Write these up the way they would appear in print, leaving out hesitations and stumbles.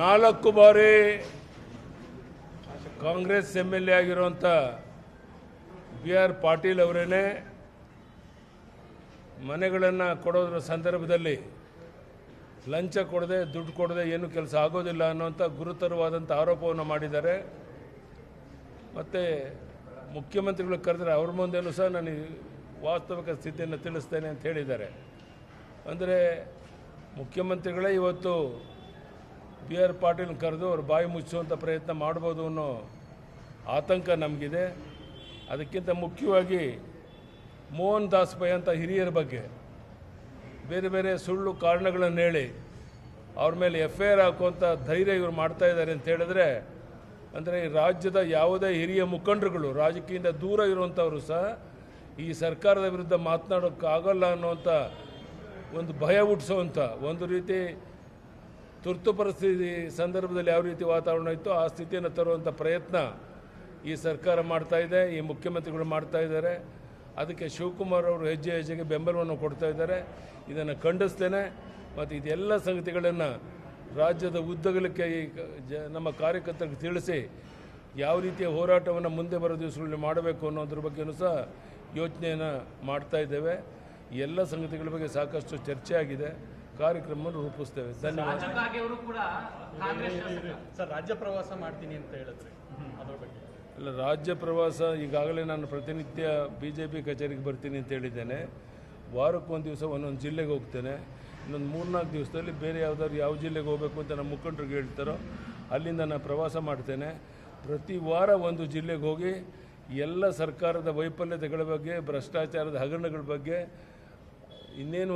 4 ಬಾರಿ ಕಾಂಗ್ರೆಸ್ MLA ಆಗಿರುವಂಥ BR Patil ಅವರೇನೆ ಮನೆಗಳನ್ನು ಕೊಡೋದ್ರ ಸಂದರ್ಭದಲ್ಲಿ ಲಂಚ ಕೊಡದೆ ದುಡ್ಡು ಕೊಡದೆ ಏನು ಕೆಲಸ ಆಗೋದಿಲ್ಲ ಅನ್ನುವಂಥ ಗುರುತರವಾದಂಥ ಆರೋಪವನ್ನು ಮಾಡಿದ್ದಾರೆ. ಮತ್ತು ಮುಖ್ಯಮಂತ್ರಿಗಳು ಕರೆದರೆ ಅವ್ರ ಮುಂದೆನೂ ಸಹ ನಾನು ವಾಸ್ತವಿಕ ಸ್ಥಿತಿಯನ್ನು ತಿಳಿಸ್ತೇನೆ ಅಂತ ಹೇಳಿದ್ದಾರೆ. ಅಂದರೆ ಮುಖ್ಯಮಂತ್ರಿಗಳೇ ಇವತ್ತು BR ಪಾಟೀಲ್ ಕರೆದು ಅವ್ರ ಬಾಯಿ ಮುಚ್ಚುವಂಥ ಪ್ರಯತ್ನ ಮಾಡ್ಬೋದು ಅನ್ನೋ ಆತಂಕ ನಮಗಿದೆ. ಅದಕ್ಕಿಂತ ಮುಖ್ಯವಾಗಿ ಮೋಹನ್ ದಾಸ್ ಪೈ ಅಂತ ಹಿರಿಯರ ಬಗ್ಗೆ ಬೇರೆ ಬೇರೆ ಸುಳ್ಳು ಕಾರಣಗಳನ್ನು ಹೇಳಿ ಅವ್ರ ಮೇಲೆ FIR ಹಾಕುವಂಥ ಧೈರ್ಯ ಇವರು ಮಾಡ್ತಾ ಇದ್ದಾರೆ ಅಂತ ಹೇಳಿದ್ರೆ, ಅಂದರೆ ಈ ರಾಜ್ಯದ ಯಾವುದೇ ಹಿರಿಯ ಮುಖಂಡರುಗಳು ರಾಜಕೀಯದಿಂದ ದೂರ ಇರುವಂಥವರು ಸಹ ಈ ಸರ್ಕಾರದ ವಿರುದ್ಧ ಮಾತನಾಡೋಕ್ಕಾಗಲ್ಲ ಅನ್ನುವಂಥ ಒಂದು ಭಯ ಹುಟ್ಟಿಸೋವಂಥ ಒಂದು ರೀತಿ ತುರ್ತು ಪರಿಸ್ಥಿತಿ ಸಂದರ್ಭದಲ್ಲಿ ಯಾವ ರೀತಿ ವಾತಾವರಣ ಇತ್ತು ಆ ಸ್ಥಿತಿಯನ್ನು ತರುವಂಥ ಪ್ರಯತ್ನ ಈ ಸರ್ಕಾರ ಮಾಡ್ತಾ ಇದೆ, ಈ ಮುಖ್ಯಮಂತ್ರಿಗಳು ಮಾಡ್ತಾ ಇದ್ದಾರೆ. ಅದಕ್ಕೆ ಶಿವಕುಮಾರ್ ಅವರು ಹೆಜ್ಜೆ ಹೆಜ್ಜೆಗೆ ಬೆಂಬಲವನ್ನು ಕೊಡ್ತಾ ಇದ್ದಾರೆ. ಇದನ್ನು ಖಂಡಿಸ್ತೇನೆ. ಮತ್ತು ಇದೆಲ್ಲ ಸಂಗತಿಗಳನ್ನು ರಾಜ್ಯದ ಉದ್ದಗಲಕ್ಕೆ ಈ ನಮ್ಮ ಕಾರ್ಯಕರ್ತರಿಗೆ ತಿಳಿಸಿ ಯಾವ ರೀತಿಯ ಹೋರಾಟವನ್ನು ಮುಂದೆ ಬರೋ ದಿವಸಗಳಲ್ಲಿ ಮಾಡಬೇಕು ಅನ್ನೋದ್ರ ಬಗ್ಗೆಯೂ ಸಹ ಯೋಚನೆಯನ್ನು ಮಾಡ್ತಾ ಇದ್ದೇವೆ. ಎಲ್ಲ ಸಂಗತಿಗಳ ಬಗ್ಗೆ ಸಾಕಷ್ಟು ಚರ್ಚೆ ಆಗಿದೆ. ಕಾರ್ಯಕ್ರಮವನ್ನು ರೂಪಿಸ್ತೇವೆ. ಧನ್ಯವಾದ. ರಾಜ್ಯ ಪ್ರವಾಸ ಮಾಡ್ತೀನಿ ಅಂತ ಹೇಳಿದ್ರೆ ಅದ್ರ ಬಗ್ಗೆ ಅಲ್ಲ, ರಾಜ್ಯ ಪ್ರವಾಸ ಈಗಾಗಲೇ ನಾನು ಪ್ರತಿನಿತ್ಯ BJP ಕಚೇರಿಗೆ ಬರ್ತೀನಿ ಅಂತ ಹೇಳಿದ್ದೇನೆ. ವಾರಕ್ಕೊಂದು ದಿವಸ ಒಂದೊಂದು ಜಿಲ್ಲೆಗೆ ಹೋಗ್ತೇನೆ. ಇನ್ನೊಂದು 3-4 ದಿವಸದಲ್ಲಿ ಬೇರೆ ಯಾವುದಾದ್ರು ಯಾವ ಜಿಲ್ಲೆಗೆ ಹೋಗಬೇಕು ಅಂತ ನಮ್ಮ ಮುಖಂಡರಿಗೆ ಹೇಳ್ತಾರೋ ಅಲ್ಲಿಂದ ನಾನು ಪ್ರವಾಸ ಮಾಡ್ತೇನೆ. ಪ್ರತಿ ವಾರ ಒಂದು ಜಿಲ್ಲೆಗೆ ಹೋಗಿ ಎಲ್ಲ ಸರ್ಕಾರದ ವೈಫಲ್ಯತೆಗಳ ಬಗ್ಗೆ, ಭ್ರಷ್ಟಾಚಾರದ ಹಗರಣಗಳ ಬಗ್ಗೆ ಇನ್ನೇನು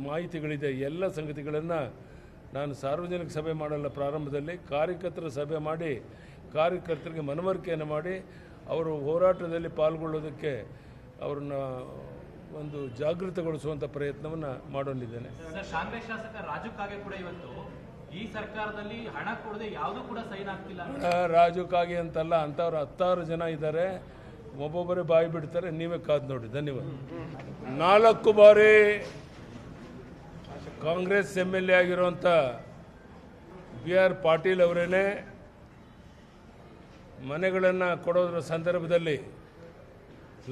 ಮಾಹಿತಿಗಳಿದೆ ಎಲ್ಲ ಸಂಗತಿಗಳನ್ನು ನಾನು ಸಾರ್ವಜನಿಕ ಸಭೆ ಮಾಡಲ್ಲ, ಪ್ರಾರಂಭದಲ್ಲಿ ಕಾರ್ಯಕರ್ತರ ಸಭೆ ಮಾಡಿ ಕಾರ್ಯಕರ್ತರಿಗೆ ಮನವರಿಕೆಯನ್ನು ಮಾಡಿ ಅವರು ಹೋರಾಟದಲ್ಲಿ ಪಾಲ್ಗೊಳ್ಳೋದಕ್ಕೆ ಅವ್ರನ್ನ ಒಂದು ಜಾಗೃತಗೊಳಿಸುವಂಥ ಪ್ರಯತ್ನವನ್ನು ಮಾಡೋನಿದ್ದೇನೆ. ಕಾಂಗ್ರೆಸ್ ಶಾಸಕ ರಾಜು ಕಾಗೆ ಕೂಡ ಇವತ್ತು ಈ ಸರ್ಕಾರದಲ್ಲಿ ಹಣ ಕೊಡದೆ ಯಾವುದೂ ಕೂಡ ಸೈನ್ ಆಗ್ತಿಲ್ಲ. ರಾಜು ಕಾಗೆ ಅಂತಲ್ಲ, ಅಂಥವ್ರು 10 ಜನ ಇದ್ದಾರೆ. ಒಬ್ಬೊಬ್ಬರೇ ಬಾಯಿ ಬಿಡ್ತಾರೆ, ನೀವೇ ಕಾದು ನೋಡಿ. ಧನ್ಯವಾದ. 4 ಬಾರಿ ಕಾಂಗ್ರೆಸ್ MLA ಆಗಿರುವಂಥ BR ಪಾಟೀಲ್ ಅವರೇನೆ ಮನೆಗಳನ್ನು ಕೊಡೋದ್ರ ಸಂದರ್ಭದಲ್ಲಿ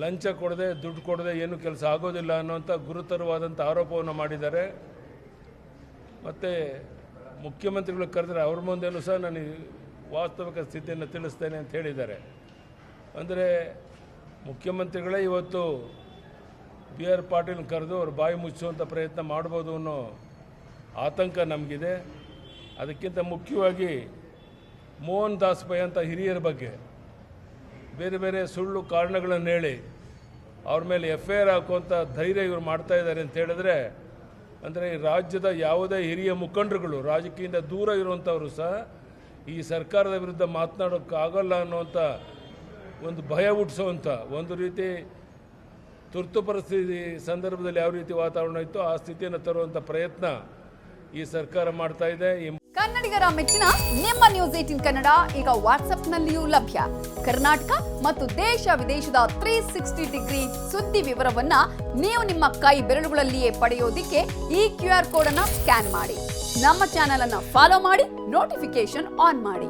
ಲಂಚ ಕೊಡದೆ ದುಡ್ಡು ಕೊಡದೆ ಏನು ಕೆಲಸ ಆಗೋದಿಲ್ಲ ಅನ್ನೋಂಥ ಗುರುತರವಾದಂಥ ಆರೋಪವನ್ನು ಮಾಡಿದ್ದಾರೆ. ಮತ್ತು ಮುಖ್ಯಮಂತ್ರಿಗಳು ಕರೆದರೆ ಅವ್ರ ಮುಂದೆನೂ ಸಹ ನಾನು ವಾಸ್ತವಿಕ ಸ್ಥಿತಿಯನ್ನು ತಿಳಿಸ್ತೇನೆ ಅಂತ ಹೇಳಿದ್ದಾರೆ. ಅಂದರೆ ಮುಖ್ಯಮಂತ್ರಿಗಳೇ ಇವತ್ತು BR ಪಾಟೀಲ್ ಕರೆದು ಅವ್ರ ಬಾಯಿ ಮುಚ್ಚುವಂಥ ಪ್ರಯತ್ನ ಮಾಡ್ಬೋದು ಅನ್ನೋ ಆತಂಕ ನಮಗಿದೆ. ಅದಕ್ಕಿಂತ ಮುಖ್ಯವಾಗಿ ಮೋಹನ್ ದಾಸ್ ಪೈ ಅಂತ ಹಿರಿಯರ ಬಗ್ಗೆ ಬೇರೆ ಬೇರೆ ಸುಳ್ಳು ಕಾರಣಗಳನ್ನು ಹೇಳಿ ಅವ್ರ ಮೇಲೆ FIR ಹಾಕುವಂಥ ಧೈರ್ಯ ಇವರು ಮಾಡ್ತಾ ಇದ್ದಾರೆ ಅಂತ ಹೇಳಿದ್ರೆ, ಅಂದರೆ ಈ ರಾಜ್ಯದ ಯಾವುದೇ ಹಿರಿಯ ಮುಖಂಡರುಗಳು ರಾಜಕೀಯದಿಂದ ದೂರ ಇರುವಂಥವರು ಸಹ ಈ ಸರ್ಕಾರದ ವಿರುದ್ಧ ಮಾತನಾಡೋಕ್ಕಾಗಲ್ಲ ಅನ್ನುವಂಥ ಒಂದು ಭಯ ಹುಟ್ಟಿಸೋವಂಥ ಒಂದು ರೀತಿ ತುರ್ತು ಪರಿಸ್ಥಿತಿ ಸಂದರ್ಭದಲ್ಲಿ ಯಾವ ರೀತಿ ವಾತಾವರಣ ಇತ್ತು ಆ ಸ್ಥಿತಿಯನ್ನು ತರುವಂಥ ಪ್ರಯತ್ನ ಈ ಸರ್ಕಾರ ಮಾಡ್ತಾ ಇದೆ. ಕನ್ನಡಿಗರ ಮೆಚ್ಚಿನ ನಿಮ್ಮ ನ್ಯೂಸ್ 18 ಕನ್ನಡ ಈಗ ವಾಟ್ಸ್ಆಪ್ನಲ್ಲಿಯೂ ಲಭ್ಯ. ಕರ್ನಾಟಕ ಮತ್ತು ದೇಶ ವಿದೇಶದ 360 ಡಿಗ್ರಿ ಸುದ್ದಿ ವಿವರವನ್ನ ನೀವು ನಿಮ್ಮ ಕೈ ಬೆರಳುಗಳಲ್ಲಿಯೇ ಪಡೆಯೋದಿಕ್ಕೆ ಈ QR ಕೋಡ್ ಅನ್ನು ಸ್ಕ್ಯಾನ್ ಮಾಡಿ. ನಮ್ಮ ಚಾನೆಲ್ ಅನ್ನು ಫಾಲೋ ಮಾಡಿ, ನೋಟಿಫಿಕೇಶನ್ ಆನ್ ಮಾಡಿ.